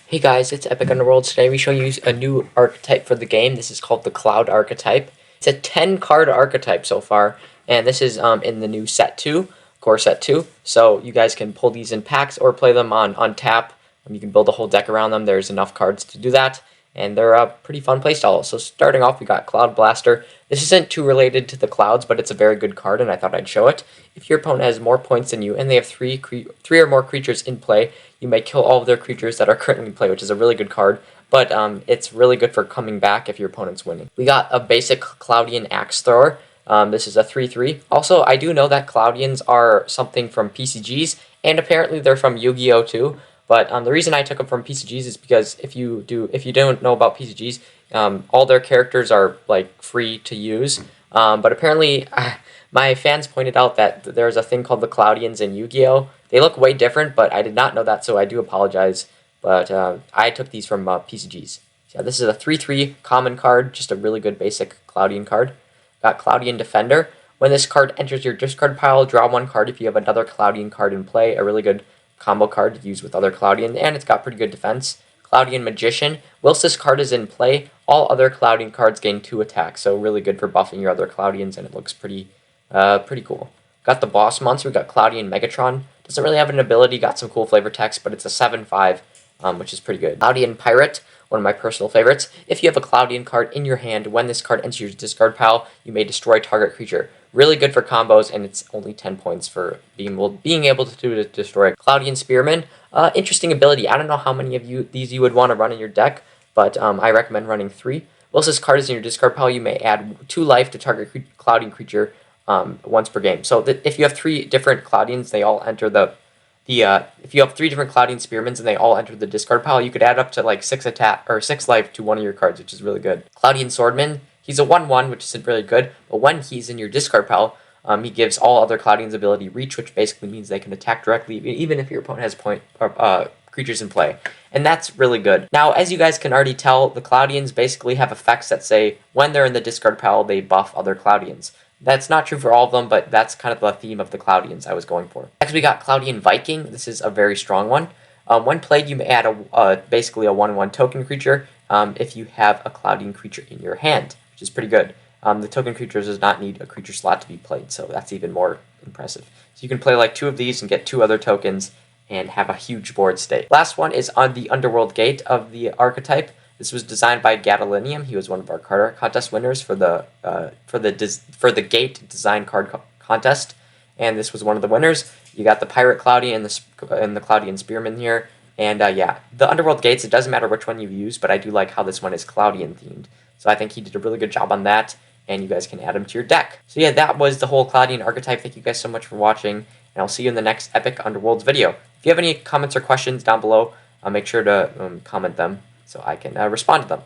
Hey guys, it's Epic Underworld. Today we show you a new archetype for the game. This is called the Cloud Archetype. It's a 10 card archetype so far, and this is in the new set 2, core set 2. So you guys can pull these in packs or play them on tap. You can build a whole deck around them. There's enough cards to do that, and they're a pretty fun playstyle. So starting off, we got Cloud Blaster. This isn't too related to the clouds, but it's a very good card, and I thought I'd show it. If your opponent has more points than you, and they have three or more creatures in play, you may kill all of their creatures that are currently in play, which is a really good card, but it's really good for coming back if your opponent's winning. We got a basic Cloudian Axe Thrower. This is a 3/3. Also, I do know that Cloudians are something from PCGs, and apparently they're from Yu-Gi-Oh! Too. But the reason I took them from PCGs is because if you don't know about PCGs, all their characters are like free to use. But apparently, my fans pointed out that there's a thing called the Cloudians in Yu-Gi-Oh! They look way different, but I did not know that, so I do apologize. But I took these from PCGs. So yeah, this is a 3/3 common card, just a really good basic Cloudian card. Got Cloudian Defender. When this card enters your discard pile, draw one card if you have another Cloudian card in play. A really good combo card to use with other Cloudian, and it's got pretty good defense. Cloudian Magician. Whilst this card is in play, all other Cloudian cards gain 2 attacks, so really good for buffing your other Cloudians, and it looks pretty cool. Got the Boss Monster. We got Cloudian Megatron. Doesn't really have an ability, got some cool flavor text, but it's a 7/5, which is pretty good. Cloudian Pirate, one of my personal favorites. If you have a Cloudian card in your hand, when this card enters your discard pile, you may destroy target creature. Really good for combos, and it's only 10 points for being able to destroy. Cloudian Spearman, interesting ability. I don't know how many of these you would want to run in your deck, but I recommend running 3. Whilst this card is in your discard pile, you may add 2 life to target Cloudian creature once per game. So if you have 3 different Cloudians, they all enter if you have 3 different Cloudian Spearmans and they all enter the discard pile, you could add up to like 6 attack or 6 life to one of your cards, which is really good. Cloudian Swordman, he's a 1/1, which isn't really good, but when he's in your discard pile, he gives all other Cloudians ability reach, which basically means they can attack directly, even if your opponent has creatures in play. And that's really good. Now, as you guys can already tell, the Cloudians basically have effects that say when they're in the discard pile, they buff other Cloudians. That's not true for all of them, but that's kind of the theme of the Cloudians I was going for. Next, we got Cloudian Viking. This is a very strong one. When played, you may add basically a 1/1 token creature if you have a Cloudian creature in your hand, which is pretty good. The token creature does not need a creature slot to be played, so that's even more impressive. So you can play like 2 of these and get 2 other tokens and have a huge board state. Last one is on the Underworld Gate of the archetype. This was designed by Gadolinium. He was one of our card art contest winners for the Gate Design Card Contest, and this was one of the winners. You got the Pirate Cloudian and the Cloudian Spearman here, and yeah, the Underworld Gates. It doesn't matter which one you use, but I do like how this one is Cloudian themed. So I think he did a really good job on that, and you guys can add him to your deck. So yeah, that was the whole Cloudian archetype. Thank you guys so much for watching, and I'll see you in the next Epic Underworlds video. If you have any comments or questions down below, make sure to comment them so I can respond to them.